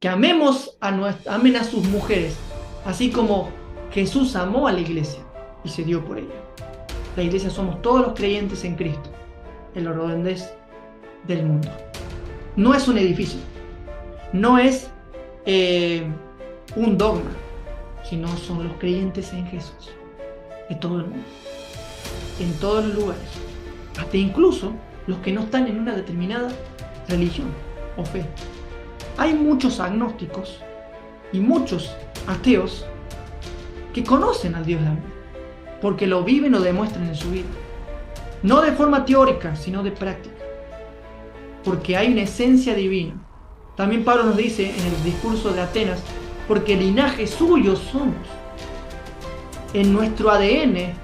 que amen a sus mujeres, así como Jesús amó a la iglesia y se dio por ella. La iglesia somos todos los creyentes en Cristo, en la redondez del mundo. No es un edificio, no es un dogma, sino son los creyentes en Jesús, de todo el mundo, en todos los lugares, hasta incluso los que no están en una determinada religión o fe. Hay muchos agnósticos y muchos ateos que conocen al Dios de amor, porque lo viven o demuestran en su vida, no de forma teórica, sino de práctica, porque hay una esencia divina. También Pablo nos dice en el discurso de Atenas, porque linaje suyo somos. En nuestro ADN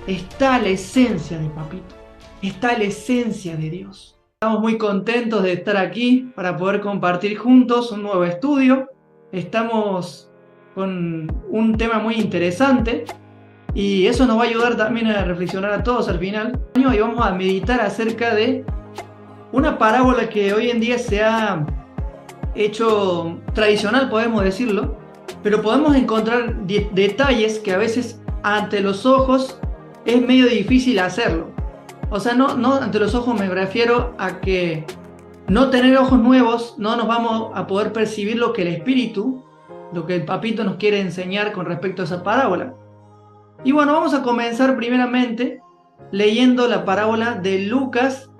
está la esencia de Papito, está la esencia de Dios. Estamos muy contentos de estar aquí para poder compartir juntos un nuevo estudio. Estamos con un tema muy interesante y eso nos va a ayudar también a reflexionar a todos al final. Y vamos a meditar acerca de una parábola que hoy en día se ha hecho tradicional, podemos decirlo, pero podemos encontrar detalles que a veces ante los ojos es medio difícil hacerlo. O sea, no ante los ojos me refiero a que no tener ojos nuevos no nos vamos a poder percibir lo que el Espíritu, lo que el Papito nos quiere enseñar con respecto a esa parábola. Y bueno, vamos a comenzar primeramente leyendo la parábola de Lucas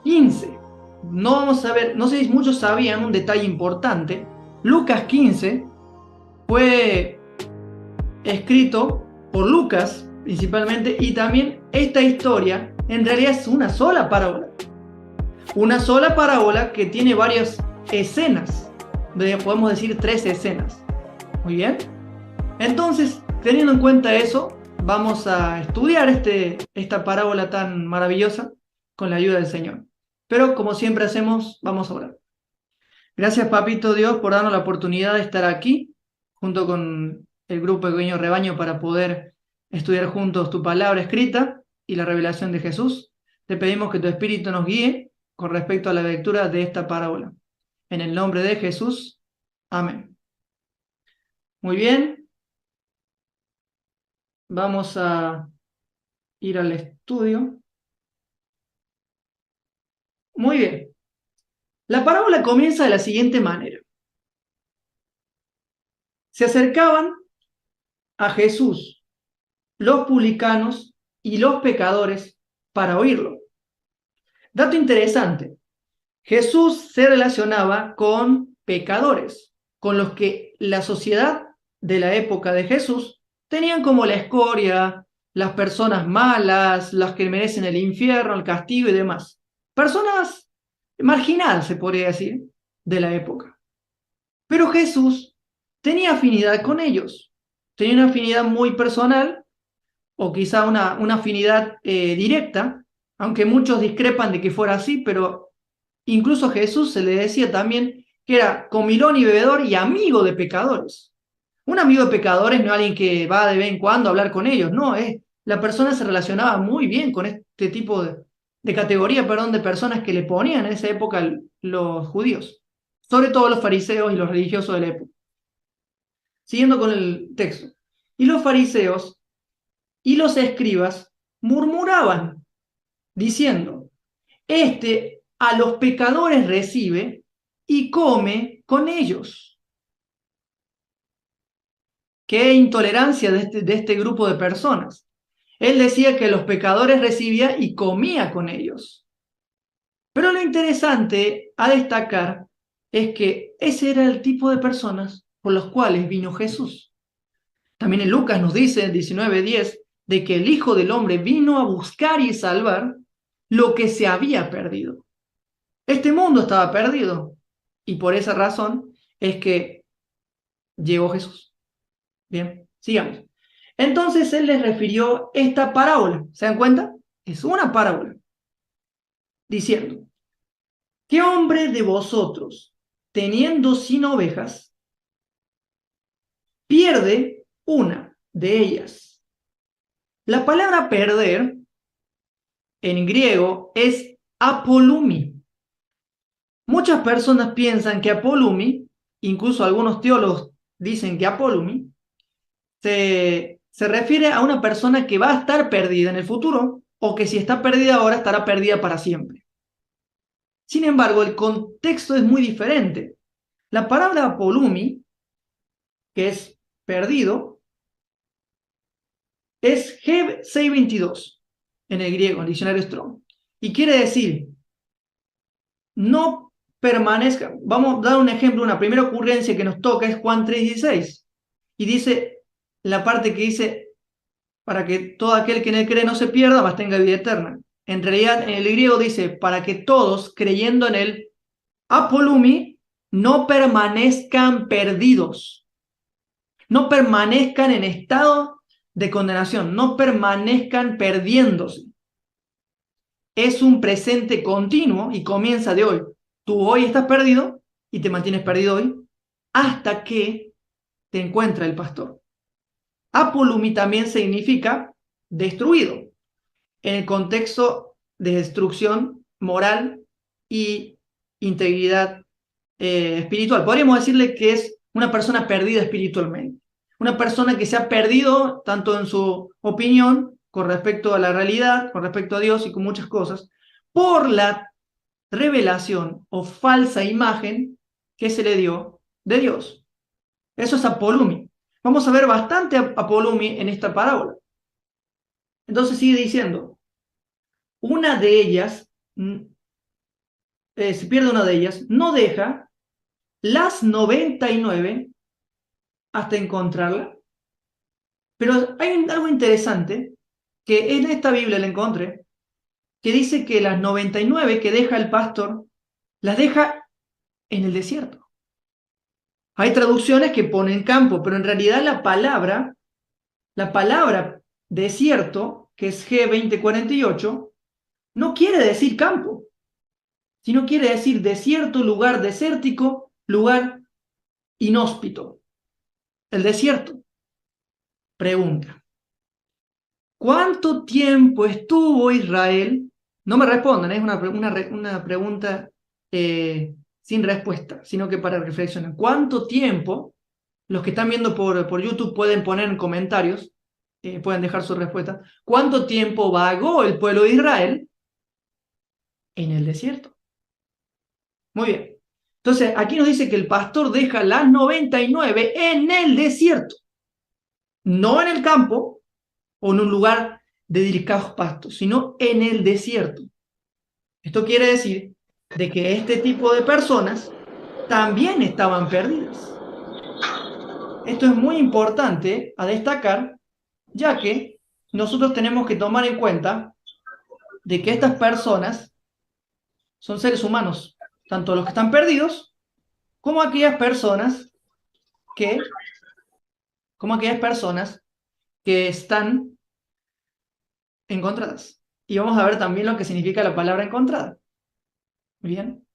15. No vamos a ver, no sé si muchos sabían un detalle importante. Lucas 15 fue escrito por Lucas principalmente, y también esta historia en realidad es una sola parábola. Una sola parábola que tiene varias escenas, podemos decir 3 escenas. Muy bien. Entonces, teniendo en cuenta eso, vamos a estudiar esta parábola tan maravillosa con la ayuda del Señor. Pero como siempre hacemos, vamos a orar. Gracias, Papito Dios, por darnos la oportunidad de estar aquí, junto con el grupo Pequeño Rebaño, para poder estudiar juntos tu palabra escrita y la revelación de Jesús. Te pedimos que tu Espíritu nos guíe con respecto a la lectura de esta parábola. En el nombre de Jesús. Amén. Muy bien. Vamos a ir al estudio. Muy bien. La parábola comienza de la siguiente manera. Se acercaban a Jesús los publicanos y los pecadores para oírlo. Dato interesante, Jesús se relacionaba con pecadores, con los que la sociedad de la época de Jesús tenían como la escoria, las personas malas, las que merecen el infierno, el castigo y demás. Personas marginadas, se podría decir, de la época. Pero Jesús tenía afinidad con ellos, tenía una afinidad muy personal, o quizá una afinidad directa, aunque muchos discrepan de que fuera así, pero incluso a Jesús se le decía también que era comilón y bebedor y amigo de pecadores. Un amigo de pecadores no es alguien que va de vez en cuando a hablar con ellos, no, la persona se relacionaba muy bien con este tipo de categoría, de personas que le ponían en esa época los judíos, sobre todo los fariseos y los religiosos de la época. Siguiendo con el texto. Y los fariseos y los escribas murmuraban, diciendo, este a los pecadores recibe y come con ellos. Qué intolerancia de este grupo de personas. Él decía que los pecadores recibía y comía con ellos. Pero lo interesante a destacar es que ese era el tipo de personas por los cuales vino Jesús. También en Lucas nos dice, en 19:10, de que el Hijo del Hombre vino a buscar y salvar lo que se había perdido. Este mundo estaba perdido y por esa razón es que llegó Jesús. Bien, sigamos. Entonces él les refirió esta parábola. ¿Se dan cuenta? Es una parábola. Diciendo, ¿qué hombre de vosotros, teniendo 100 ovejas, pierde una de ellas? La palabra perder en griego es apolumi. Muchas personas piensan que apolumi incluso algunos teólogos dicen que apolumi, se refiere a una persona que va a estar perdida en el futuro, o que si está perdida ahora estará perdida para siempre. Sin embargo, el contexto es muy diferente. La palabra apolumi, que es perdido, es Heb 622 en el griego, en el diccionario Strong. Y quiere decir, no permanezca. Vamos a dar un ejemplo, una primera ocurrencia que nos toca es Juan 3:16. Y dice, la parte que dice, para que todo aquel que en él cree no se pierda, mas tenga vida eterna. En realidad, en el griego dice, para que todos, creyendo en él, apolumi, no permanezcan perdidos, no permanezcan en estado de condenación, no permanezcan perdiéndose. Es un presente continuo y comienza de hoy. Tú hoy estás perdido y te mantienes perdido hoy hasta que te encuentra el pastor. Apolumi también significa destruido, en el contexto de destrucción moral y integridad espiritual. Podríamos decirle que es una persona perdida espiritualmente, una persona que se ha perdido tanto en su opinión con respecto a la realidad, con respecto a Dios y con muchas cosas, por la revelación o falsa imagen que se le dio de Dios. Eso es apolumi. Vamos a ver bastante apolumi en esta parábola. Entonces sigue diciendo, una de ellas, se pierde una de ellas, no deja las 99 hasta encontrarla. Pero hay algo interesante que en esta Biblia la encontré, que dice que las 99 que deja el pastor, las deja en el desierto. Hay traducciones que ponen campo, pero en realidad la palabra desierto, que es G2048, no quiere decir campo, sino quiere decir desierto, lugar desértico, lugar inhóspito. El desierto. Pregunta. ¿Cuánto tiempo estuvo Israel? No me respondan, es una pregunta sin respuesta, sino que para reflexionar. ¿Cuánto tiempo? Los que están viendo por YouTube pueden poner en comentarios, pueden dejar su respuesta. ¿Cuánto tiempo vagó el pueblo de Israel en el desierto? Muy bien. Entonces, aquí nos dice que el pastor deja las 99 en el desierto, no en el campo o en un lugar de delicados pastos, sino en el desierto. Esto quiere decir de que este tipo de personas también estaban perdidas. Esto es muy importante a destacar, ya que nosotros tenemos que tomar en cuenta de que estas personas son seres humanos, tanto los que están perdidos como aquellas personas que están encontradas. Y vamos a ver también lo que significa la palabra encontrada. Bien.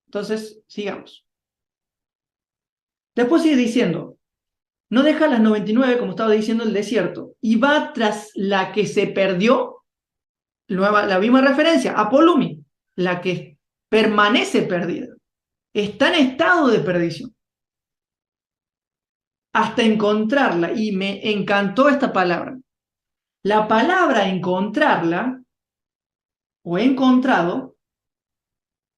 Entonces, sigamos. Después sigue diciendo, no deja las 99, como estaba diciendo, el desierto, y va tras la que se perdió, la misma referencia, apolumi, la que permanece perdida. Está en estado de perdición. Hasta encontrarla, y me encantó esta palabra. La palabra encontrarla, o encontrado,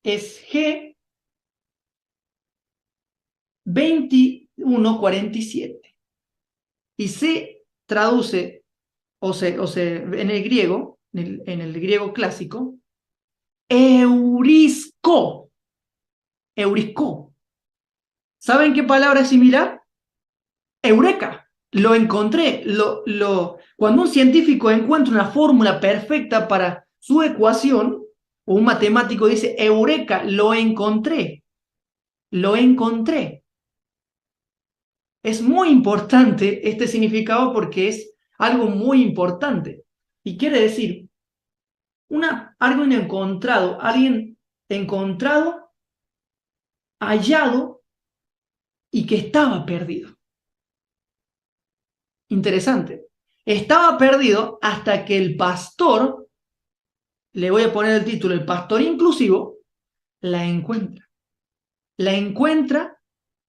es G2147. Y se traduce, en el griego, en el griego clásico, eurisco. Eurisco. ¿Saben qué palabra es similar? Eureka. Lo encontré. Cuando un científico encuentra una fórmula perfecta para su ecuación, o un matemático dice, eureka, lo encontré. Lo encontré. Es muy importante este significado porque es algo muy importante. Y quiere decir, algo encontrado, alguien encontrado, hallado y que estaba perdido. Interesante. Estaba perdido hasta que el pastor, le voy a poner el título, el pastor inclusivo, la encuentra. La encuentra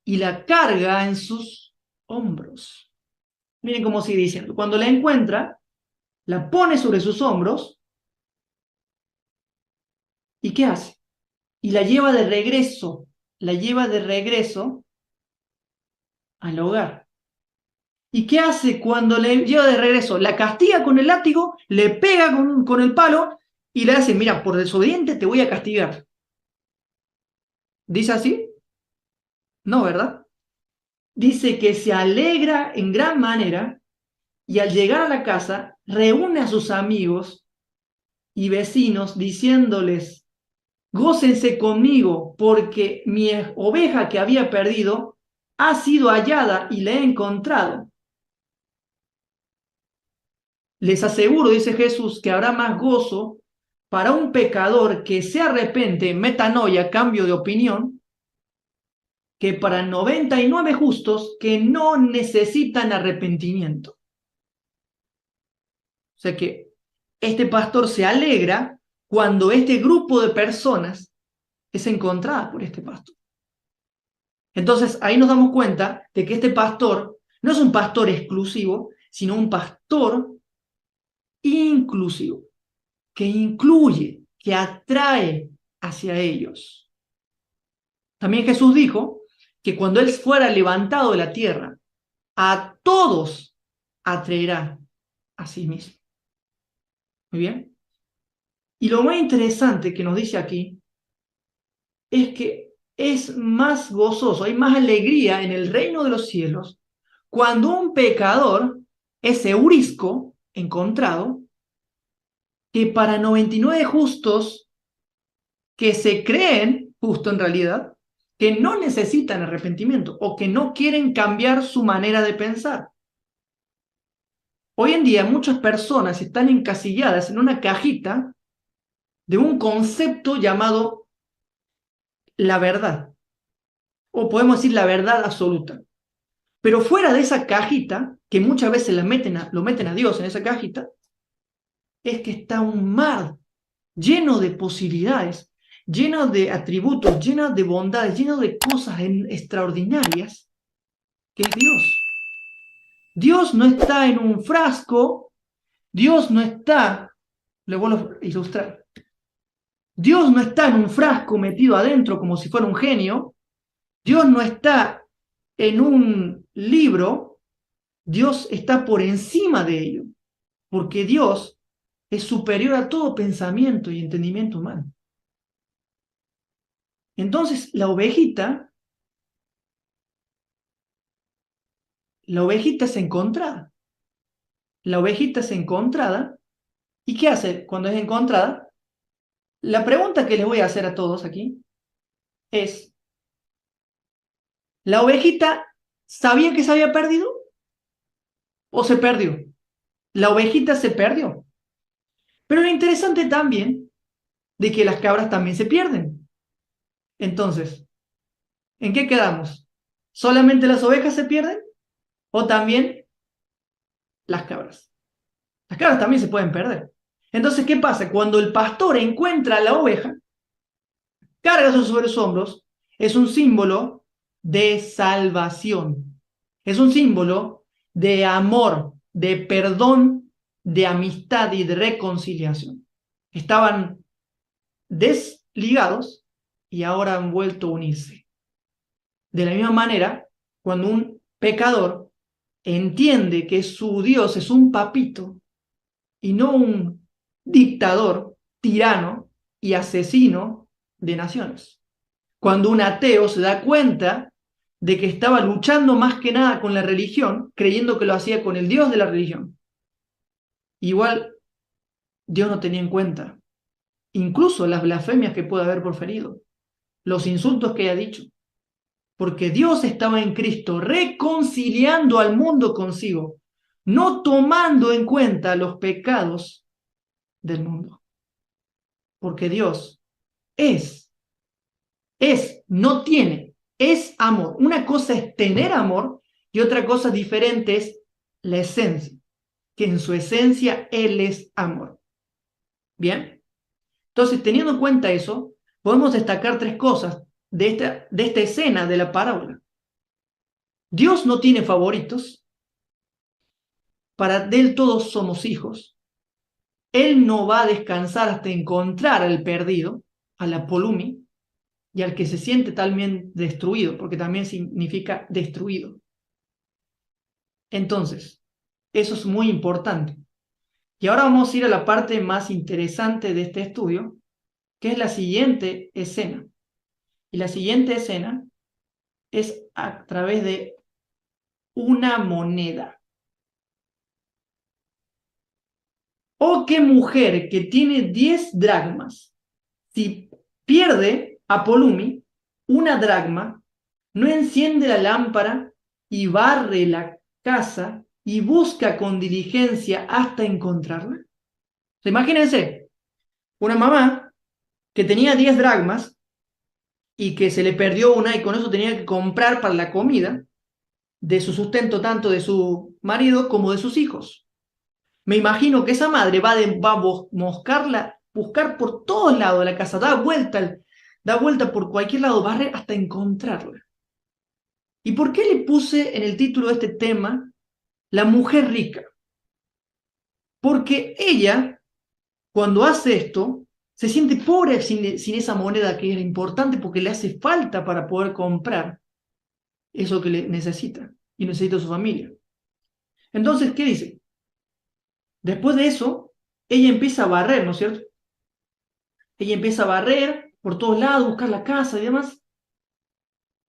y la carga en sus hombros. Miren cómo sigue diciendo. Cuando la encuentra, la pone sobre sus hombros. ¿Y qué hace? Y la lleva de regreso. La lleva de regreso al hogar. ¿Y qué hace cuando le lleva de regreso? La castiga con el látigo, le pega con el palo y le hace, mira, por desobediente te voy a castigar. ¿Dice así? No, ¿verdad? Dice que se alegra en gran manera y al llegar a la casa reúne a sus amigos y vecinos diciéndoles, gócense conmigo porque mi oveja que había perdido ha sido hallada y la he encontrado. Les aseguro, dice Jesús, que habrá más gozo para un pecador que se arrepiente, metanoia, cambio de opinión, que para 99 justos que no necesitan arrepentimiento. O sea que este pastor se alegra cuando este grupo de personas es encontrada por este pastor. Entonces ahí nos damos cuenta de que este pastor no es un pastor exclusivo, sino un pastor inclusivo, que incluye, que atrae hacia ellos. También Jesús dijo que cuando Él fuera levantado de la tierra, a todos atraerá a sí mismo. Muy bien. Y lo más interesante que nos dice aquí es que es más gozoso, hay más alegría en el reino de los cielos cuando un pecador es eurisco, encontrado, que para 99 justos que se creen justo en realidad, que no necesitan arrepentimiento o que no quieren cambiar su manera de pensar. Hoy en día muchas personas están encasilladas en una cajita de un concepto llamado la verdad, o podemos decir la verdad absoluta. Pero fuera de esa cajita, que muchas veces lo meten a Dios en esa cajita, es que está un mar lleno de posibilidades, lleno de atributos, lleno de bondades, lleno de cosas extraordinarias, que es Dios. Dios no está en un frasco, Dios no está, le vuelvo a ilustrar, Dios no está en un frasco metido adentro como si fuera un genio, Dios no está en un libro, Dios está por encima de ello, porque Dios es superior a todo pensamiento y entendimiento humano. Entonces, la ovejita es encontrada. La ovejita es encontrada. ¿Y qué hace cuando es encontrada? La pregunta que les voy a hacer a todos aquí es, ¿la ovejita sabía que se había perdido o se perdió? La ovejita se perdió. Pero lo interesante también de que las cabras también se pierden. Entonces, ¿en qué quedamos? ¿Solamente las ovejas se pierden o también las cabras? Las cabras también se pueden perder. Entonces, ¿qué pasa? Cuando el pastor encuentra a la oveja, carga sobre sus hombros, es un símbolo de salvación. Es un símbolo de amor, de perdón, de amistad y de reconciliación. Estaban desligados y ahora han vuelto a unirse. De la misma manera, cuando un pecador entiende que su Dios es un papito y no un dictador, tirano y asesino de naciones. Cuando un ateo se da cuenta de que estaba luchando más que nada con la religión, creyendo que lo hacía con el Dios de la religión. Igual Dios no tenía en cuenta, incluso las blasfemias que puede haber proferido, los insultos que haya dicho, porque Dios estaba en Cristo reconciliando al mundo consigo, no tomando en cuenta los pecados del mundo. Porque Dios no tiene, es amor. Una cosa es tener amor y otra cosa diferente es la esencia, que en su esencia Él es amor. Bien, entonces teniendo en cuenta eso, podemos destacar tres cosas de esta escena de la parábola. Dios no tiene favoritos, para Él todos somos hijos. Él no va a descansar hasta encontrar al perdido, a la polumi, y al que se siente también destruido, porque también significa destruido. Entonces, eso es muy importante. Y ahora vamos a ir a la parte más interesante de este estudio, que es la siguiente escena. Y la siguiente escena es a través de una moneda. ¿O qué mujer que tiene 10 dracmas, si pierde a Polumi una dracma, no enciende la lámpara y barre la casa y busca con diligencia hasta encontrarla? Imagínense, una mamá que tenía 10 dracmas y que se le perdió una y con eso tenía que comprar para la comida de su sustento tanto de su marido como de sus hijos. Me imagino que esa madre va a buscar por todos lados de la casa, da vuelta por cualquier lado, barre hasta encontrarla. ¿Y por qué le puse en el título de este tema la mujer rica? Porque ella, cuando hace esto, se siente pobre sin esa moneda que era importante porque le hace falta para poder comprar eso que le necesita y necesita su familia. Entonces, ¿qué dice? Después de eso, ella empieza a barrer, ¿no es cierto? Ella empieza a barrer por todos lados, buscar la casa y demás.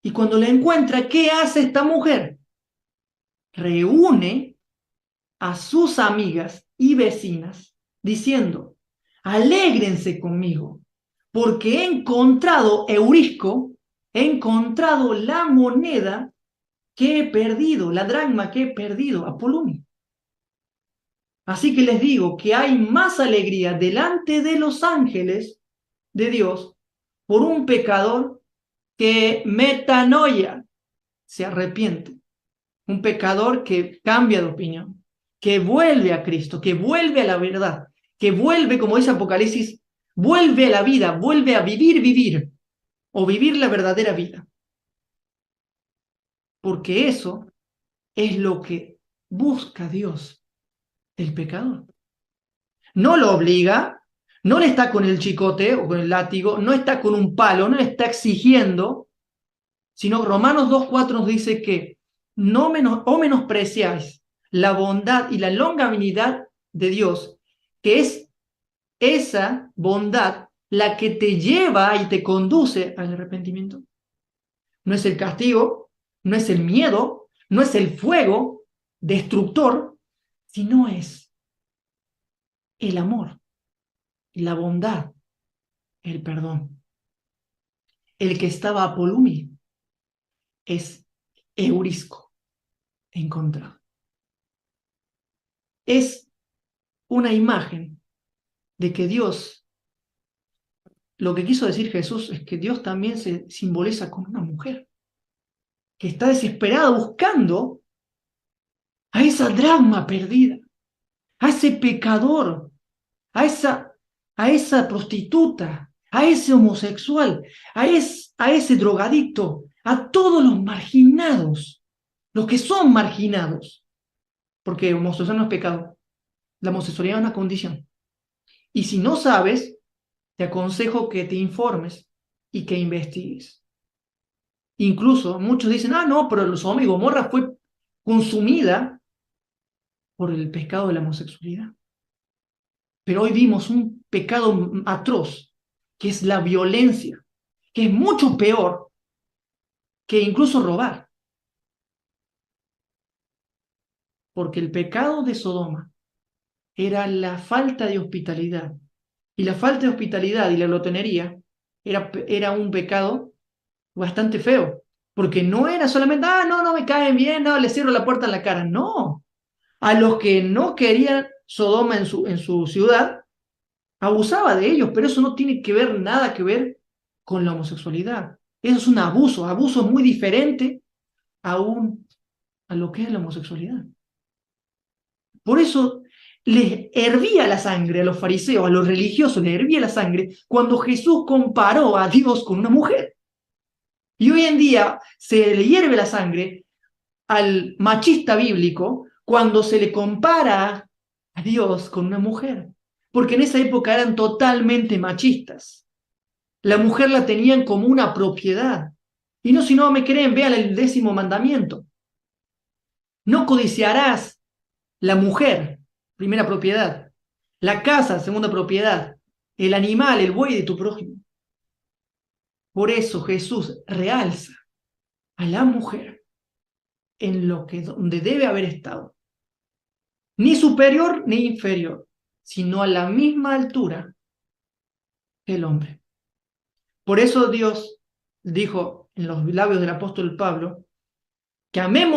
Y cuando la encuentra, ¿qué hace esta mujer? Reúne a sus amigas y vecinas diciendo, alégrense conmigo, porque he encontrado, Eurisco, he encontrado la moneda que he perdido, la dracma que he perdido, Apolonio. Así que les digo que hay más alegría delante de los ángeles de Dios por un pecador que metanoia, se arrepiente. Un pecador que cambia de opinión, que vuelve a Cristo, que vuelve a la verdad, que vuelve, como dice Apocalipsis, vuelve a la vida, vuelve a vivir, o vivir la verdadera vida. Porque eso es lo que busca Dios del pecador. No lo obliga, no le está con el chicote o con el látigo, no está con un palo, no le está exigiendo, sino Romanos 2:4 nos dice que no menospreciáis la bondad y la longanimidad de Dios, que es esa bondad la que te lleva y te conduce al arrepentimiento. No es el castigo, no es el miedo, no es el fuego destructor, sino es el amor, la bondad, el perdón. El que estaba Apolumi es Eurisco, encontrado. Es una imagen de que Dios, lo que quiso decir Jesús es que Dios también se simboliza con una mujer que está desesperada buscando a esa dracma perdida, a ese pecador, a esa prostituta, a ese homosexual, a ese drogadicto, a todos los marginados, los que son marginados, porque homosexual no es pecado, la homosexualidad es una condición. Y si no sabes, te aconsejo que te informes y que investigues. Incluso muchos dicen, no, pero Sodoma y Gomorra fue consumida por el pecado de la homosexualidad. Pero hoy vimos un pecado atroz, que es la violencia, que es mucho peor que incluso robar. Porque el pecado de Sodoma era la falta de hospitalidad. Y la falta de hospitalidad y la glotonería era un pecado bastante feo. Porque no era solamente, no me caen bien, no, le cierro la puerta en la cara. No. A los que no querían Sodoma en su ciudad, abusaba de ellos, pero eso no tiene nada que ver con la homosexualidad. Eso es un abuso. Abuso muy diferente aún a lo que es la homosexualidad. Por eso les hervía la sangre a los fariseos, a los religiosos, les hervía la sangre cuando Jesús comparó a Dios con una mujer. Y hoy en día se le hierve la sangre al machista bíblico cuando se le compara a Dios con una mujer, porque en esa época eran totalmente machistas. La mujer la tenían como una propiedad. Y no, si no me creen, vean el 10º mandamiento. No codiciarás la mujer, primera propiedad, la casa, segunda propiedad, el animal, el buey de tu prójimo. Por eso Jesús realza a la mujer en lo que donde debe haber estado, ni superior ni inferior, sino a la misma altura que el hombre. Por eso Dios dijo en los labios del apóstol Pablo que amen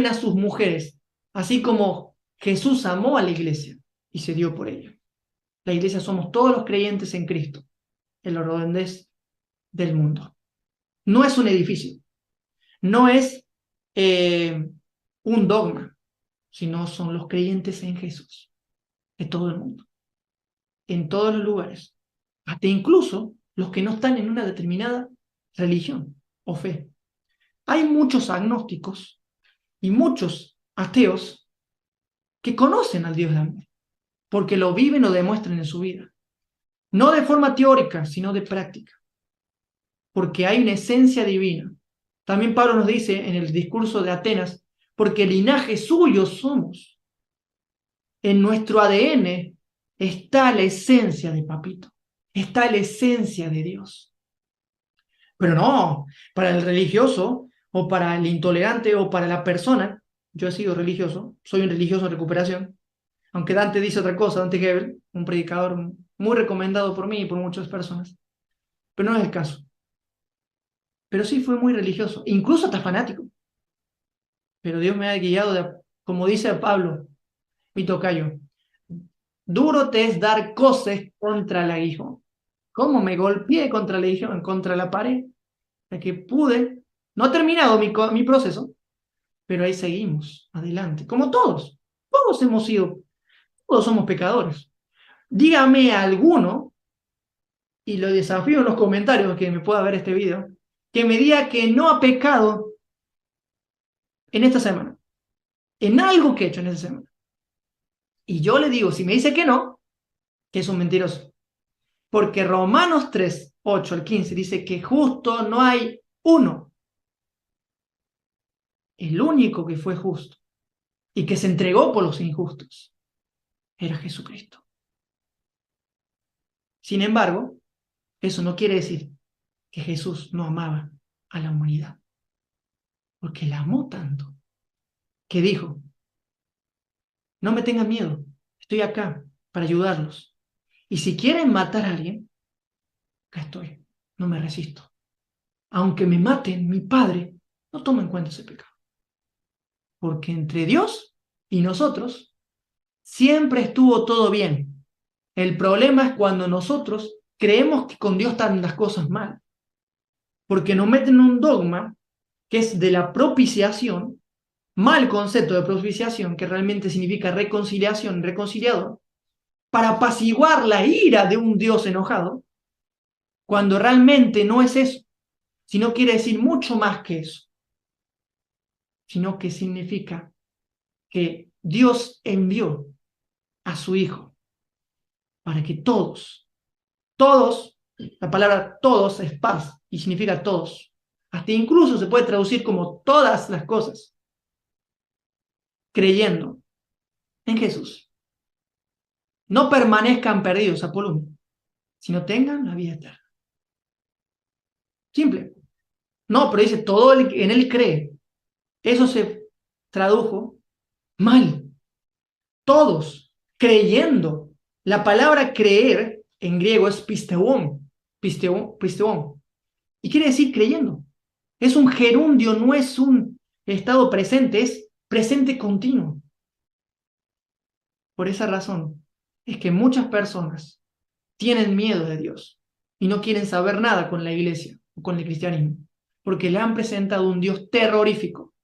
a sus mujeres, así como Jesús amó a la iglesia y se dio por ella. La iglesia somos todos los creyentes en Cristo, en los redondez del mundo. No es un edificio, no es un dogma, sino son los creyentes en Jesús, de todo el mundo, en todos los lugares, hasta incluso los que no están en una determinada religión o fe. Hay muchos agnósticos y muchos ateos que conocen al Dios de amor, porque lo viven o demuestran en su vida. No de forma teórica, sino de práctica, porque hay una esencia divina. También Pablo nos dice en el discurso de Atenas, porque linaje suyo somos. En nuestro ADN está la esencia de Papito, está la esencia de Dios. Pero no, para el religioso o para el intolerante o para la persona, yo he sido religioso, soy un religioso en recuperación, aunque Dante dice otra cosa, Dante Gebel, un predicador muy recomendado por mí y por muchas personas, pero no es el caso. Pero sí fue muy religioso, incluso hasta fanático. Pero Dios me ha guiado, como dice Pablo, mi tocayo, duro te es dar coces contra el aguijón. ¿Cómo me golpeé contra el aguijón, contra la pared? Hasta que pude, no ha terminado mi proceso, pero ahí seguimos, adelante, como todos. Todos somos pecadores. Dígame a alguno, y lo desafío en los comentarios que me pueda ver este video, que me diga que no ha pecado en esta semana, en algo que he hecho en esta semana. Y yo le digo, si me dice que es un mentiroso. Porque Romanos 3, 8 al 15 dice que justo no hay uno. El único que fue justo y que se entregó por los injustos era Jesucristo. Sin embargo, eso no quiere decir que Jesús no amaba a la humanidad. Porque la amó tanto que dijo, no me tengan miedo, estoy acá para ayudarlos. Y si quieren matar a alguien, acá estoy, no me resisto. Aunque me maten, mi Padre no toma en cuenta ese pecado. Porque entre Dios y nosotros siempre estuvo todo bien. El problema es cuando nosotros creemos que con Dios están las cosas mal. Porque nos meten un dogma que es de la propiciación, mal concepto de propiciación, que realmente significa reconciliación, reconciliador, para apaciguar la ira de un Dios enojado, cuando realmente no es eso, sino quiere decir mucho más que eso, sino que significa que Dios envió a su Hijo para que todos, la palabra todos es paz y significa todos, hasta incluso se puede traducir como todas las cosas, creyendo en Jesús, no permanezcan perdidos, Apolo, sino tengan la vida eterna. Simple. No, pero dice, todo el que en él cree. Eso se tradujo mal. Todos creyendo. La palabra creer en griego es pisteón. Pisteón. Y quiere decir creyendo. Es un gerundio, no es un estado presente, es presente continuo. Por esa razón es que muchas personas tienen miedo de Dios y no quieren saber nada con la iglesia o con el cristianismo, porque le han presentado un Dios terrorífico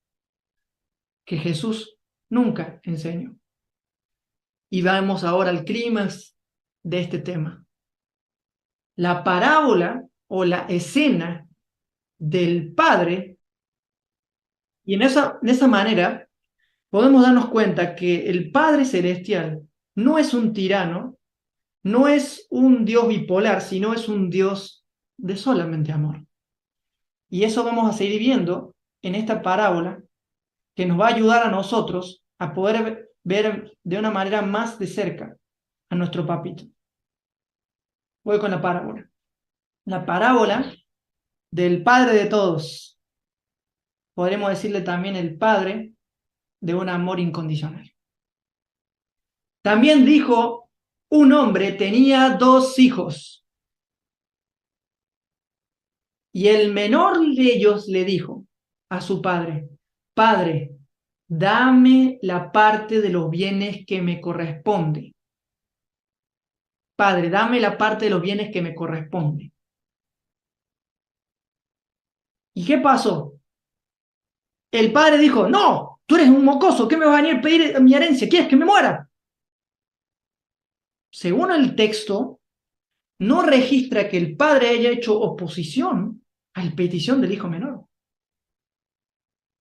que Jesús nunca enseñó. Y vamos ahora al clímax de este tema. La parábola o la escena del padre Y en esa manera podemos darnos cuenta que el Padre Celestial no es un tirano, no es un Dios bipolar, sino es un Dios de solamente amor. Y eso vamos a seguir viendo en esta parábola que nos va a ayudar a nosotros a poder ver de una manera más de cerca a nuestro papito. Voy con la parábola. La parábola del Padre de todos. Podremos decirle también el Padre de un amor incondicional. También dijo, un hombre tenía 2 hijos, y el menor de ellos le dijo a su padre, Padre, dame la parte de los bienes que me corresponde. Padre, dame la parte de los bienes que me corresponde. ¿Y qué pasó? El padre dijo, no, tú eres un mocoso, ¿qué me vas a venir a pedir mi herencia? ¿Quieres que me muera? Según el texto, no registra que el padre haya hecho oposición a la petición del hijo menor,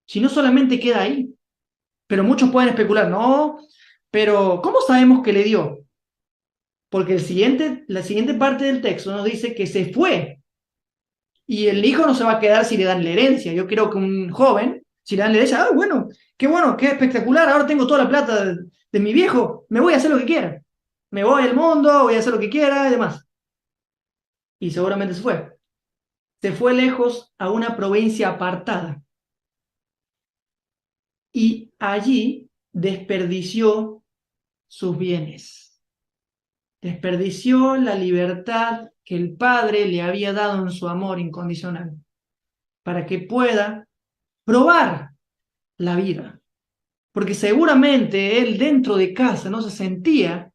sino solamente queda ahí. Pero muchos pueden especular, no, pero ¿cómo sabemos que le dio? Porque la siguiente parte del texto nos dice que se fue y el hijo no se va a quedar si le dan la herencia. Yo creo que un joven, si le dan la herencia, bueno, qué espectacular, ahora tengo toda la plata de mi viejo, me voy a hacer lo que quiera. Me voy al mundo, voy a hacer lo que quiera y demás. Y seguramente se fue. Se fue lejos a una provincia apartada. Y allí desperdició sus bienes. Desperdició la libertad que el Padre le había dado en su amor incondicional para que pueda probar la vida. Porque seguramente él dentro de casa no se sentía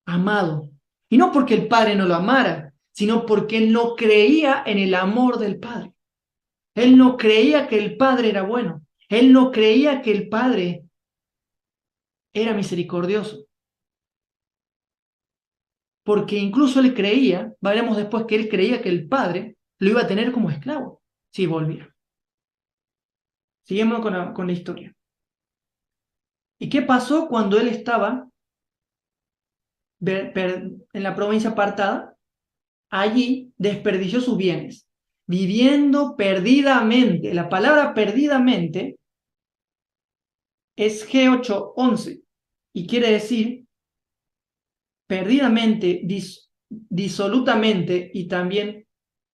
amado. Y no porque el Padre no lo amara, sino porque él no creía en el amor del Padre. Él no creía que el Padre era bueno. Él no creía que el Padre era misericordioso. Porque incluso él creía, veremos después que él creía que el Padre lo iba a tener como esclavo si volvía. Seguimos con la historia. ¿Y qué pasó cuando él estaba en la provincia apartada? Allí desperdició sus bienes, viviendo perdidamente. La palabra perdidamente es G8:11 y quiere decir perdidamente, disolutamente y también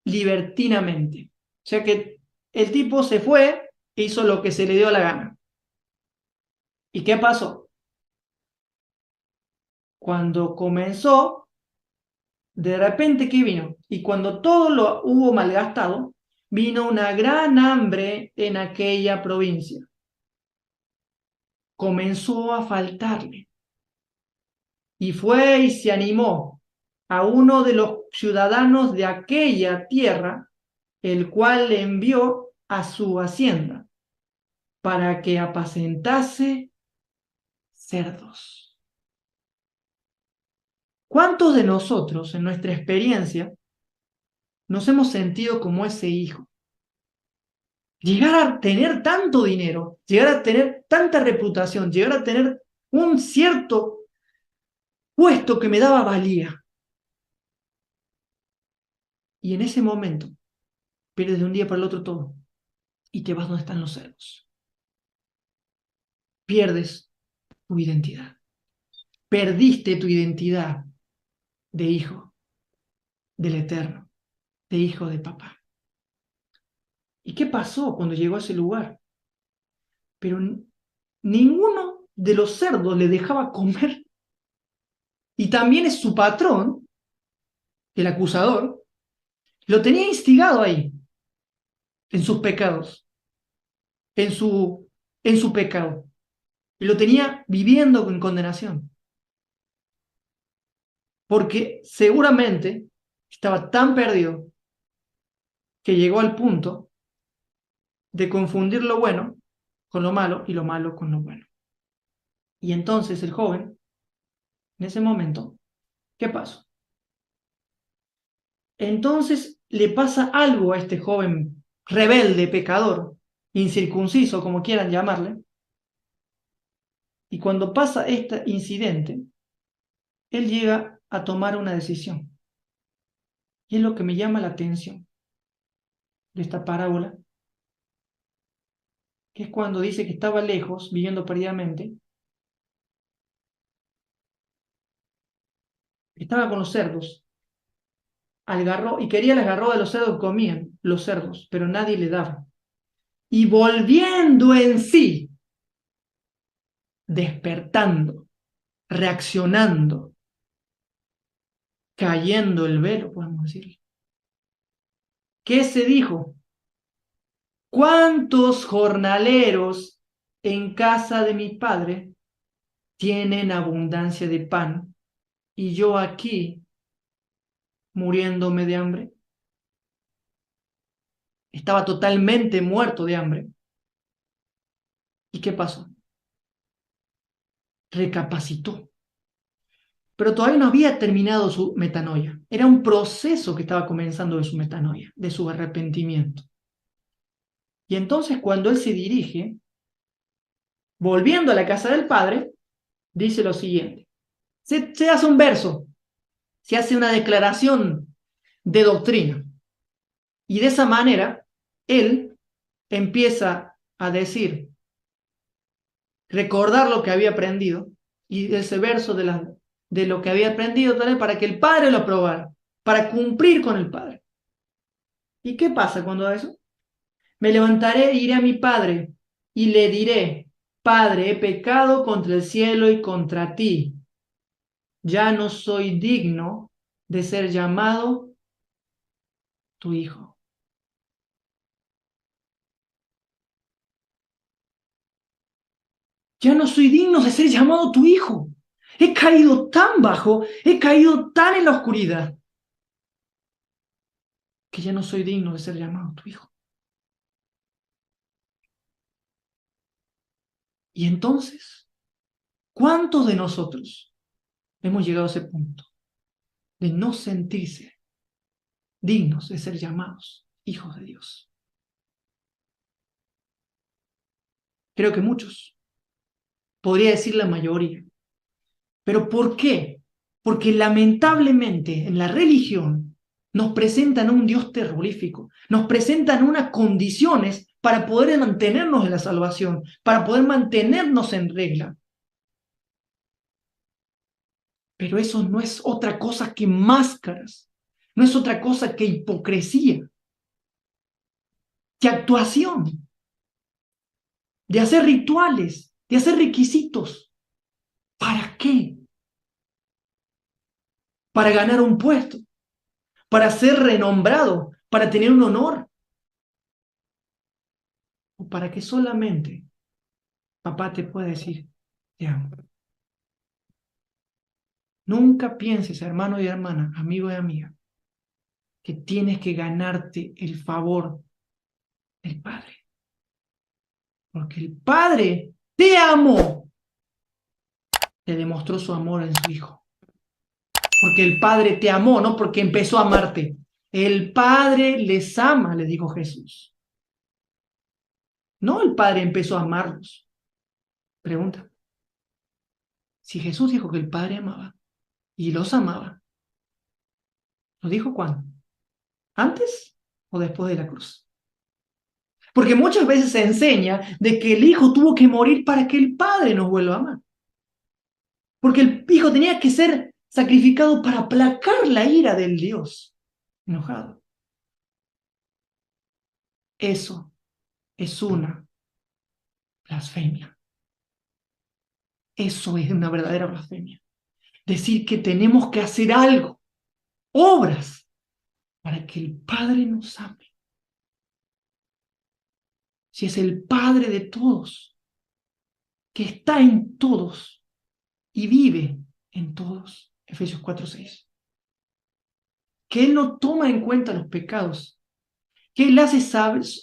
libertinamente. O sea que el tipo se fue e hizo lo que se le dio la gana. ¿Y qué pasó? Cuando comenzó, de repente, ¿qué vino? Y cuando todo lo hubo malgastado, vino una gran hambre en aquella provincia. Comenzó a faltarle. Y fue y se animó a uno de los ciudadanos de aquella tierra, el cual le envió a su hacienda para que apacentase cerdos. ¿Cuántos de nosotros en nuestra experiencia nos hemos sentido como ese hijo? Llegar a tener tanto dinero, llegar a tener tanta reputación, llegar a tener un cierto puesto que me daba valía. Y en ese momento pierdes de un día para el otro todo y te vas donde están los cerdos. Pierdes tu identidad. Perdiste tu identidad de hijo del Eterno, de hijo de papá. ¿Y qué pasó cuando llegó a ese lugar? Pero ninguno de los cerdos le dejaba comer. Y también es su patrón, el acusador, lo tenía instigado ahí, en sus pecados, en su pecado. Y lo tenía viviendo en condenación. Porque seguramente estaba tan perdido que llegó al punto de confundir lo bueno con lo malo y lo malo con lo bueno. Y entonces el joven, en ese momento, ¿qué pasó? Entonces le pasa algo a este joven rebelde, pecador, incircunciso, como quieran llamarle, y cuando pasa este incidente, él llega a tomar una decisión. Y es lo que me llama la atención de esta parábola, que es cuando dice que estaba lejos, viviendo perdidamente, estaba con los cerdos, y quería las garrotas de los cerdos que comían los cerdos, pero nadie le daba. Y volviendo en sí, despertando, reaccionando, cayendo el velo, podemos decir. ¿Qué se dijo? ¿Cuántos jornaleros en casa de mi padre tienen abundancia de pan y yo aquí muriéndome de hambre? Estaba totalmente muerto de hambre. ¿Y qué pasó? Recapacitó. Pero todavía no había terminado su metanoia. Era un proceso que estaba comenzando de su metanoia, de su arrepentimiento. Y entonces cuando él se dirige, volviendo a la casa del padre, dice lo siguiente. Se hace un verso, se hace una declaración de doctrina. Y de esa manera, él empieza a decir, recordar lo que había aprendido, y ese verso de lo que había aprendido también para que el Padre lo aprobara, para cumplir con el Padre. ¿Y qué pasa cuando hago eso? Me levantaré e iré a mi Padre y le diré, Padre, he pecado contra el cielo y contra ti. Ya no soy digno de ser llamado tu hijo. Ya no soy digno de ser llamado tu hijo. He caído tan bajo, he caído tan en la oscuridad, que ya no soy digno de ser llamado tu hijo. Y entonces, ¿cuántos de nosotros hemos llegado a ese punto de no sentirse dignos de ser llamados hijos de Dios? Creo que muchos, podría decir la mayoría. ¿Pero por qué? Porque lamentablemente en la religión nos presentan a un Dios terrorífico, nos presentan unas condiciones para poder mantenernos en la salvación, para poder mantenernos en regla. Pero eso no es otra cosa que máscaras, no es otra cosa que hipocresía, que actuación, de hacer rituales, de hacer requisitos. ¿Para qué? Para ganar un puesto, para ser renombrado, para tener un honor, o para que solamente papá te pueda decir, te amo. Nunca pienses, hermano y hermana, amigo y amiga, que tienes que ganarte el favor del Padre. Porque el Padre te amó, te demostró su amor en su Hijo. Porque el Padre te amó, no porque empezó a amarte. El Padre les ama, le dijo Jesús. No el Padre empezó a amarlos. Pregunta. Si Jesús dijo que el Padre amaba y los amaba, ¿lo dijo cuándo? ¿Antes o después de la cruz? Porque muchas veces se enseña de que el Hijo tuvo que morir para que el Padre nos vuelva a amar. Porque el Hijo tenía que ser sacrificado para aplacar la ira del Dios enojado. Eso es una blasfemia. Eso es una verdadera blasfemia. Decir que tenemos que hacer algo, obras, para que el Padre nos ame. Si es el Padre de todos, que está en todos y vive en todos. Efesios 4:6. Que Él no toma en cuenta los pecados, que Él hace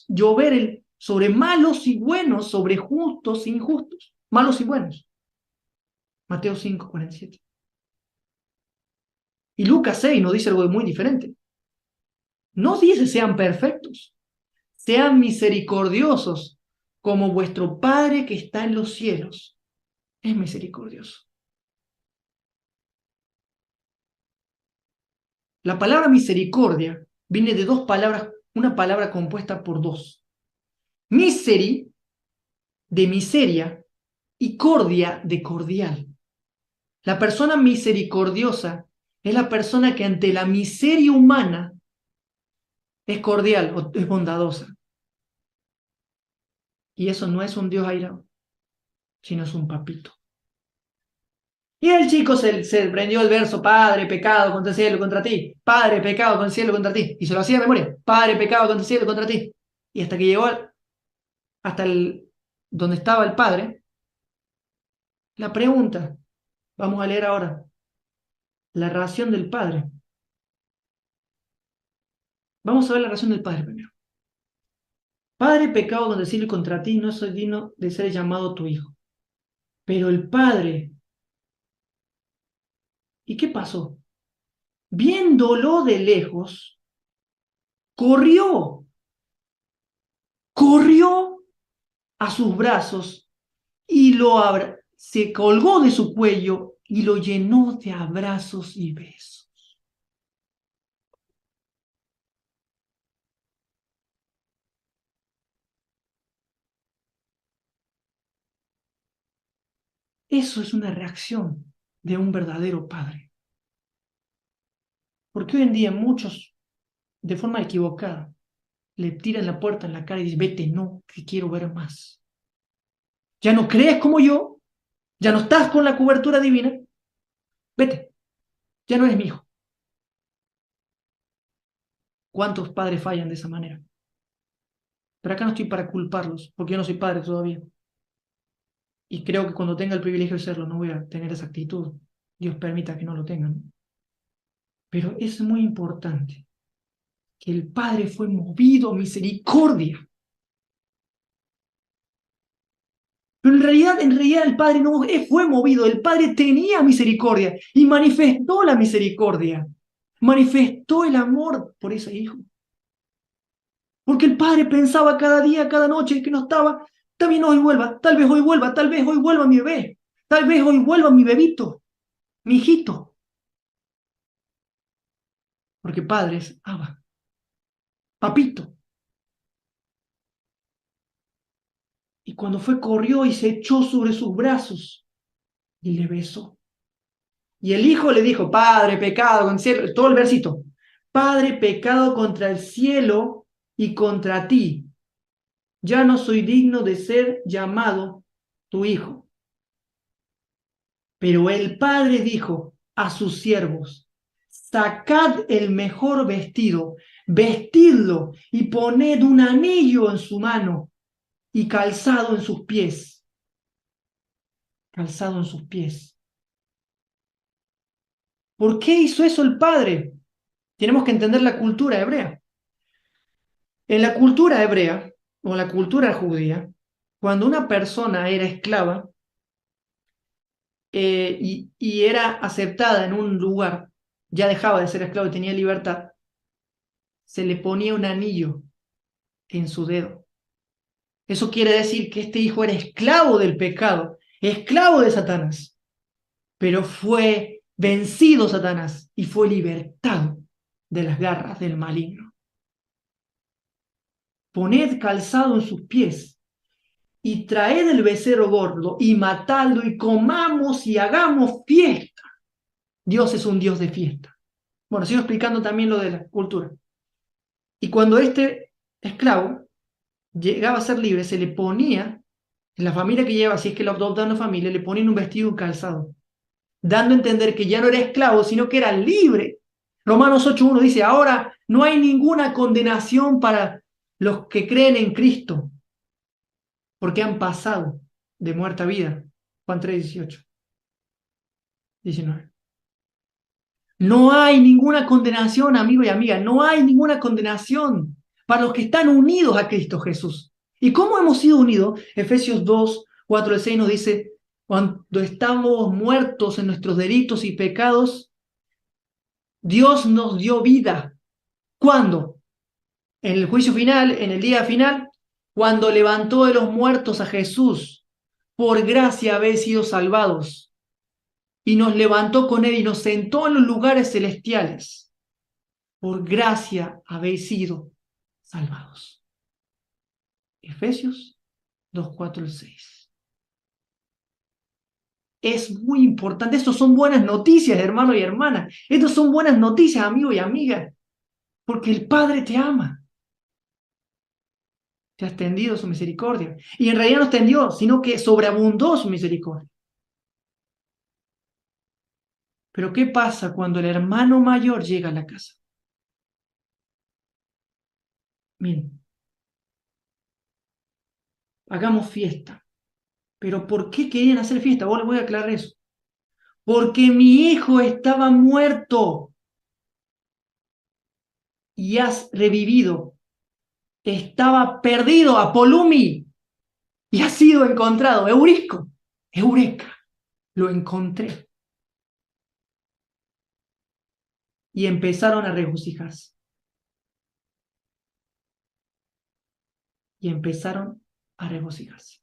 llover sobre malos y buenos, sobre justos e injustos, malos y buenos. Mateo 5:47. Y Lucas 6 nos dice algo muy diferente. No dice sean perfectos, sean misericordiosos, como vuestro Padre que está en los cielos es misericordioso. La palabra misericordia viene de dos palabras, una palabra compuesta por dos. Miseri, de miseria, y cordia, de cordial. La persona misericordiosa es la persona que ante la miseria humana es cordial o es bondadosa. Y eso no es un Dios airado, sino es un papito. Y el chico se prendió el verso, Padre, pecado contra el cielo, contra ti. Padre, pecado contra el cielo, contra ti. Y se lo hacía de memoria. Padre, pecado contra el cielo, contra ti. Y hasta que llegó hasta donde estaba el padre, la pregunta, vamos a leer ahora, la ración del padre. Vamos a ver la ración del padre primero. Padre, pecado contra el cielo y contra ti, no soy digno de ser llamado tu hijo. Pero el padre, ¿y qué pasó? Viéndolo de lejos, corrió a sus brazos y se colgó de su cuello y lo llenó de abrazos y besos. Eso es una reacción de un verdadero padre. Porque hoy en día muchos, de forma equivocada, le tiran la puerta en la cara y dicen, vete, no, que quiero ver más. Ya no crees como yo, ya no estás con la cobertura divina, vete, ya no eres mi hijo. ¿Cuántos padres fallan de esa manera? Pero acá no estoy para culparlos, porque yo no soy padre todavía. Y creo que cuando tenga el privilegio de serlo, no voy a tener esa actitud. Dios permita que no lo tengan. Pero es muy importante que el Padre fue movido a misericordia. Pero en realidad el Padre no fue movido, el Padre tenía misericordia y manifestó la misericordia. Manifestó el amor por ese hijo. Porque el Padre pensaba cada día, cada noche que no estaba, también hoy vuelva, tal vez hoy vuelva, tal vez hoy vuelva mi bebé, tal vez hoy vuelva mi bebito, mi hijito. Porque Padre es Abba, papito. Y cuando fue, corrió y se echó sobre sus brazos y le besó. Y el hijo le dijo, Padre, pecado contra el cielo, todo el versito, Padre, pecado contra el cielo y contra ti. Ya no soy digno de ser llamado tu hijo. Pero el padre dijo a sus siervos, sacad el mejor vestido, vestidlo y poned un anillo en su mano y calzado en sus pies. Calzado en sus pies. ¿Por qué hizo eso el padre? Tenemos que entender la cultura hebrea. En la cultura hebrea, o la cultura judía, cuando una persona era esclava y era aceptada en un lugar, ya dejaba de ser esclavo y tenía libertad, se le ponía un anillo en su dedo. Eso quiere decir que este hijo era esclavo del pecado, esclavo de Satanás, pero fue vencido Satanás y fue libertado de las garras del maligno. Poned calzado en sus pies y traed el becerro gordo y matadlo y comamos y hagamos fiesta. Dios es un Dios de fiesta. Bueno, sigo explicando también lo de la cultura. Y cuando este esclavo llegaba a ser libre, se le ponía, en la familia que lleva, si es que lo adopta una familia, le ponían un vestido y un calzado, dando a entender que ya no era esclavo, sino que era libre. Romanos 8.1 dice, ahora no hay ninguna condenación para los que creen en Cristo, porque han pasado de muerte a vida. Juan 3:18, 19. No hay ninguna condenación, amigo y amiga, no hay ninguna condenación para los que están unidos a Cristo Jesús. ¿Y cómo hemos sido unidos? Efesios 2:4-6 nos dice, cuando estamos muertos en nuestros delitos y pecados, Dios nos dio vida. ¿Cuándo? En el juicio final, en el día final, Cuando levantó de los muertos a Jesús, por gracia habéis sido salvados, y nos levantó con él y nos sentó en los lugares celestiales. Por gracia habéis sido salvados. Efesios 2, 4 y 6. Es muy importante. Estos son buenas noticias, hermano y hermana. Estos son buenas noticias, amigo y amiga. Porque el Padre te ama. Te ha extendido su misericordia. Y en realidad no extendió, sino que sobreabundó su misericordia. Pero ¿qué pasa cuando el hermano mayor llega a la casa? Miren, hagamos fiesta. Pero ¿por qué querían hacer fiesta? Vos les voy a aclarar eso. Porque mi hijo estaba muerto y has revivido. Estaba perdido, Apolumi, y ha sido encontrado. Eurisco, Eureka, lo encontré. Y empezaron a regocijarse. Y empezaron a regocijarse.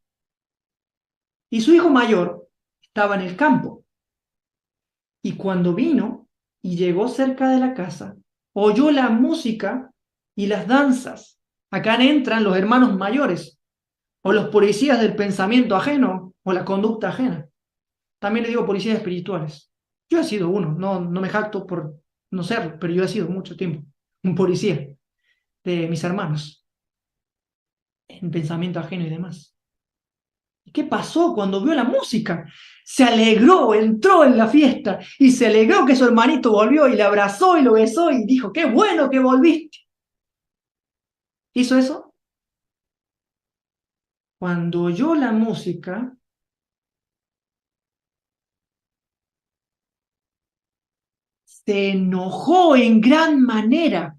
Y su hijo mayor estaba en el campo. Y cuando vino y llegó cerca de la casa, oyó la música y las danzas. Acá entran los hermanos mayores, o los policías del pensamiento ajeno, o la conducta ajena. También le digo policías espirituales. Yo he sido uno, no me jacto por no serlo, pero yo he sido mucho tiempo un policía de mis hermanos, en pensamiento ajeno y demás. ¿Y qué pasó cuando vio la música? Se alegró, entró en la fiesta y se alegró que su hermanito volvió y le abrazó y lo besó y dijo, qué bueno que volviste. ¿Hizo eso? Cuando oyó la música, se enojó en gran manera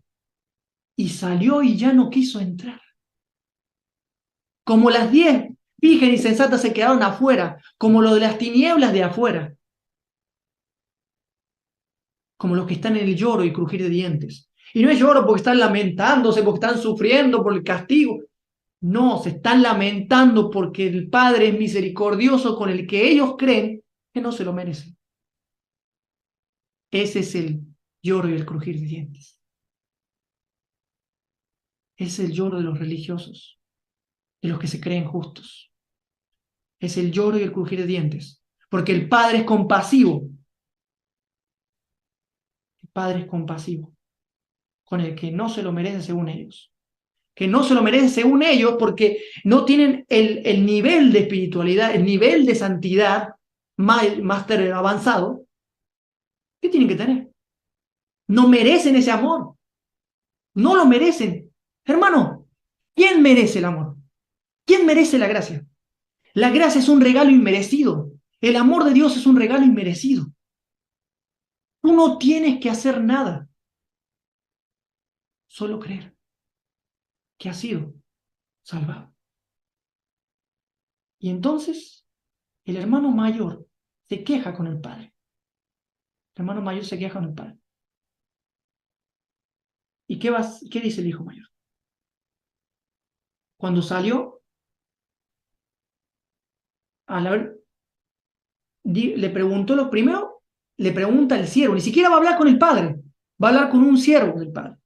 y salió y ya no quiso entrar. Como las 10 virgen y sensatas se quedaron afuera, como lo de las tinieblas de afuera, como los que están en el lloro y crujir de dientes. Y no es lloro porque están lamentándose, porque están sufriendo por el castigo. No, se están lamentando porque el Padre es misericordioso con el que ellos creen que no se lo merecen. Ese es el lloro y el crujir de dientes. Es el lloro de los religiosos, de los que se creen justos. Es el lloro y el crujir de dientes, porque el Padre es compasivo. El Padre es compasivo con el que no se lo merece según ellos. Que no se lo merece según ellos porque no tienen el nivel de espiritualidad, el nivel de santidad más avanzado que tienen que tener. No merecen ese amor. No lo merecen. Hermano, ¿quién merece el amor? ¿Quién merece la gracia? La gracia es un regalo inmerecido. El amor de Dios es un regalo inmerecido. Tú no tienes que hacer nada. Solo creer que has sido salvado. Y entonces el hermano mayor se queja con el padre. El hermano mayor se queja con el padre. ¿Y qué dice el hijo mayor? Cuando salió, al haber, le preguntó lo primero, le pregunta al siervo, ni siquiera va a hablar con el padre, va a hablar con un siervo del padre,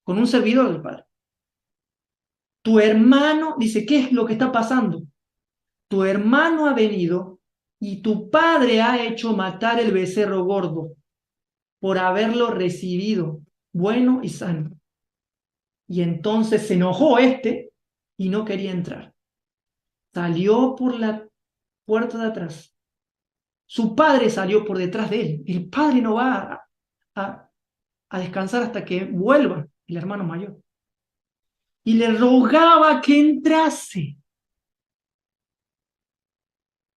con un servidor del padre. Tu hermano, dice, ¿qué es lo que está pasando? Tu hermano ha venido y tu padre ha hecho matar el becerro gordo por haberlo recibido bueno y sano. Y entonces se enojó y no quería entrar. Salió por la puerta de atrás. Su padre salió por detrás de él. El padre no va a descansar hasta que vuelva el hermano mayor. Y le rogaba que entrase.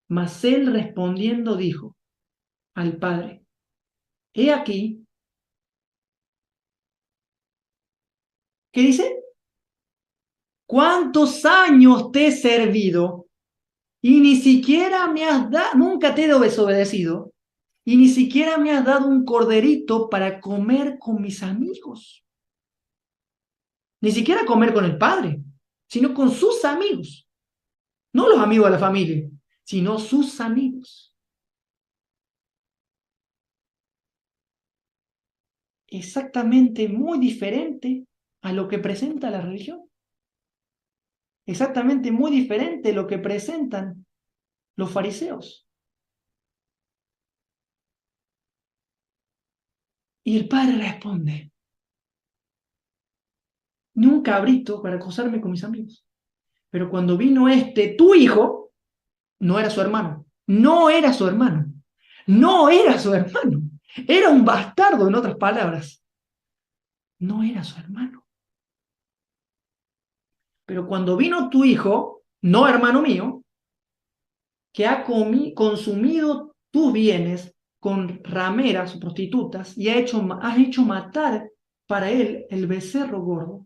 Mas él respondiendo dijo al padre, he aquí, ¿qué dice? ¿Cuántos años te he servido y ni siquiera me has dado, nunca te he desobedecido, y ni siquiera me has dado un corderito para comer con mis amigos? Ni siquiera comer con el padre, sino con sus amigos. No los amigos de la familia, sino sus amigos. Exactamente muy diferente a lo que presenta la religión. Exactamente muy diferente a lo que presentan los fariseos. Y el padre responde, ni un cabrito para acosarme con mis amigos. Pero cuando vino tu hijo, no era su hermano. No era su hermano. No era su hermano. Era un bastardo, en otras palabras. No era su hermano. Pero cuando vino tu hijo, no hermano mío, que ha consumido tus bienes con rameras o prostitutas y has hecho matar para él el becerro gordo.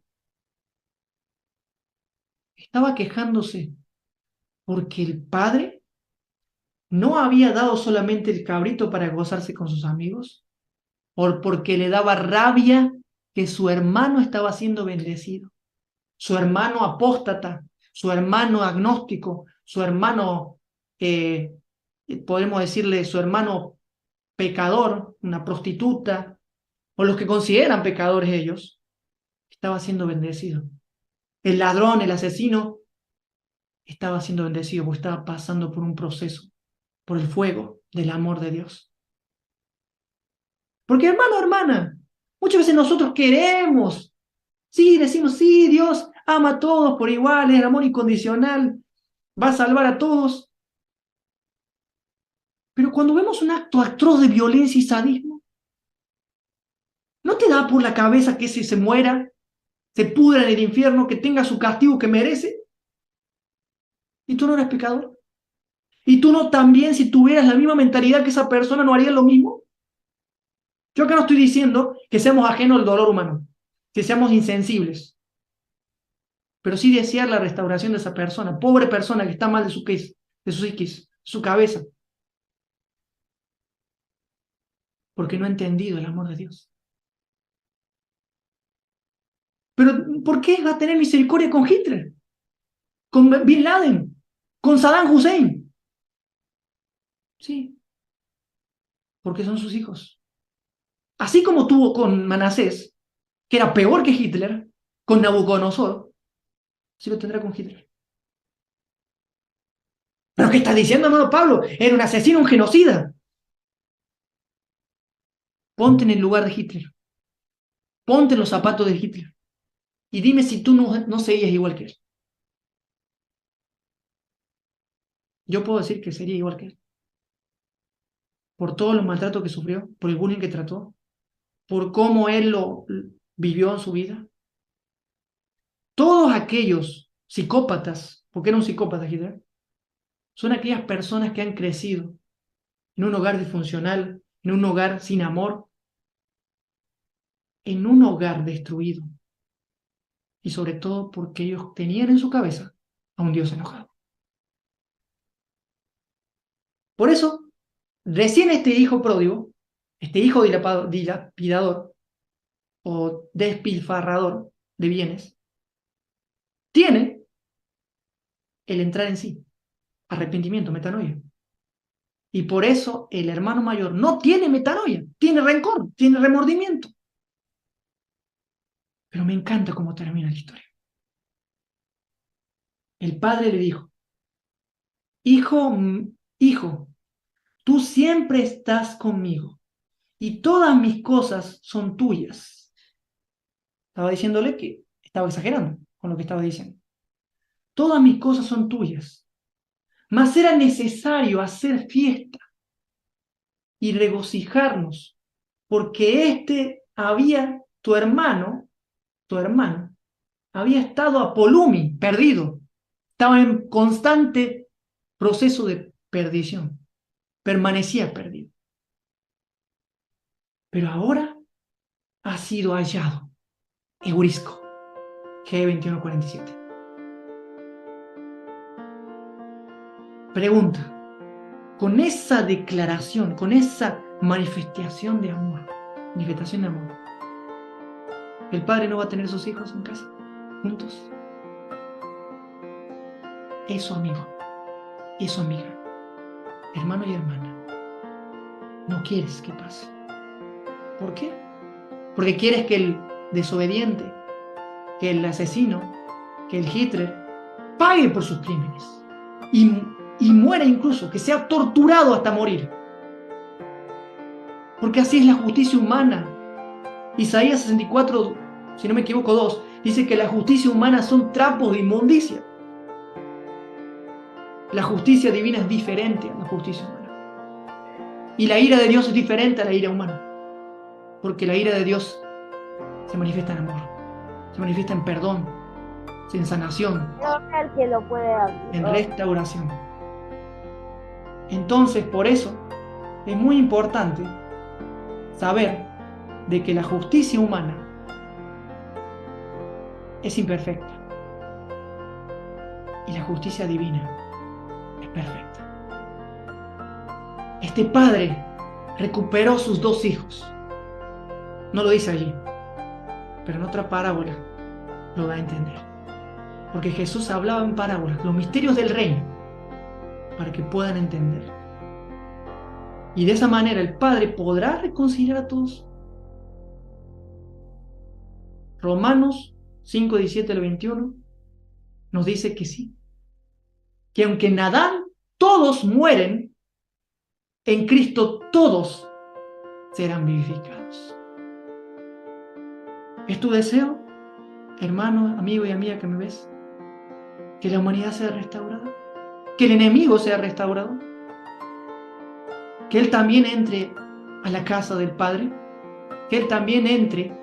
Estaba quejándose porque el padre no había dado solamente el cabrito para gozarse con sus amigos, o porque le daba rabia que su hermano estaba siendo bendecido, su hermano apóstata, su hermano agnóstico, su hermano, podemos decirle, su hermano pecador, una prostituta, o los que consideran pecadores ellos, estaba siendo bendecido. El ladrón, el asesino, estaba siendo bendecido porque estaba pasando por un proceso, por el fuego del amor de Dios. Porque hermano, hermana, muchas veces nosotros queremos, sí, decimos, sí, Dios ama a todos por igual, es amor incondicional, va a salvar a todos. Pero cuando vemos un acto atroz de violencia y sadismo, ¿no te da por la cabeza que ese se muera, se pudra en el infierno, que tenga su castigo que merece? ¿Y tú no eres pecador? ¿Y tú no también, si tuvieras la misma mentalidad que esa persona, no harías lo mismo? Yo acá no estoy diciendo que seamos ajenos al dolor humano, que seamos insensibles, pero sí desear la restauración de esa persona, pobre persona que está mal de su psiquis, su cabeza, porque no ha entendido el amor de Dios. Pero ¿por qué va a tener misericordia con Hitler, con Bin Laden, con Saddam Hussein? Sí, porque son sus hijos. Así como tuvo con Manasés, que era peor que Hitler, con Nabucodonosor, sí lo tendrá con Hitler. ¿Pero qué está diciendo, hermano Pablo? Era un asesino, un genocida. Ponte en el lugar de Hitler. Ponte en los zapatos de Hitler. Y dime si tú no serías igual que él. Yo puedo decir que sería igual que él. Por todos los maltratos que sufrió, por el bullying que trató, por cómo él lo vivió en su vida. Todos aquellos psicópatas, porque era un psicópata Hitler, son aquellas personas que han crecido en un hogar disfuncional, en un hogar sin amor, en un hogar destruido. Y sobre todo porque ellos tenían en su cabeza a un Dios enojado. Por eso, recién este hijo pródigo, este hijo dilapidador o despilfarrador de bienes, tiene el entrar en sí, arrepentimiento, metanoia. Y por eso el hermano mayor no tiene metanoia, tiene rencor, tiene remordimiento. Pero me encanta cómo termina la historia. El padre le dijo, hijo, hijo, tú siempre estás conmigo y todas mis cosas son tuyas. Estaba diciéndole que estaba exagerando con lo que estaba diciendo. Todas mis cosas son tuyas, mas era necesario hacer fiesta y regocijarnos, porque tu hermano, había estado a Polumi, perdido, estaba en constante proceso de perdición, permanecía perdido. Pero ahora ha sido hallado, Eurisco, G2147. Pregunta, con esa declaración, con esa manifestación de amor, ¿el padre no va a tener sus hijos en casa, juntos? Eso, amigo, eso, amiga, hermano y hermana, no quieres que pase. ¿Por qué? Porque quieres que el desobediente, que el asesino, que el Hitler pague por sus crímenes y muera incluso, que sea torturado hasta morir. Porque así es la justicia humana. Isaías 64, si no me equivoco, 2, dice que la justicia humana son trapos de inmundicia. La justicia divina es diferente a la justicia humana. Y la ira de Dios es diferente a la ira humana. Porque la ira de Dios se manifiesta en amor, se manifiesta en perdón, en sanación, el que lo puede hacer. en restauración. Entonces, por eso, es muy importante saber de que la justicia humana es imperfecta y la justicia divina es perfecta. Este padre recuperó sus 2 hijos. No lo dice allí, pero en otra parábola lo da a entender. Porque Jesús hablaba en parábolas, los misterios del reino, para que puedan entender. Y de esa manera el Padre podrá reconciliar a todos. Romanos 5, 17 al 21 nos dice que sí. Que aunque en Adán todos mueren, en Cristo todos serán vivificados. ¿Es tu deseo, hermano, amigo y amiga que me ves? Que la humanidad sea restaurada, que el enemigo sea restaurado, que él también entre a la casa del Padre, que él también entre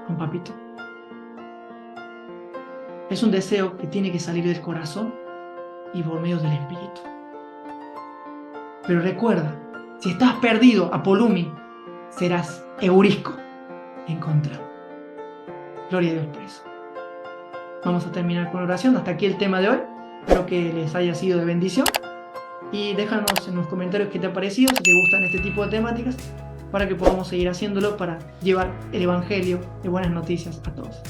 con Papito. Es un deseo que tiene que salir del corazón y por medio del Espíritu. Pero recuerda, si estás perdido, Apolumi, serás Eurisco encontrado. Gloria a Dios por eso. Vamos a terminar con oración. Hasta aquí el tema de hoy. Espero que les haya sido de bendición. Y déjanos en los comentarios qué te ha parecido, si te gustan este tipo de temáticas, para que podamos seguir haciéndolo para llevar el Evangelio de buenas noticias a todos.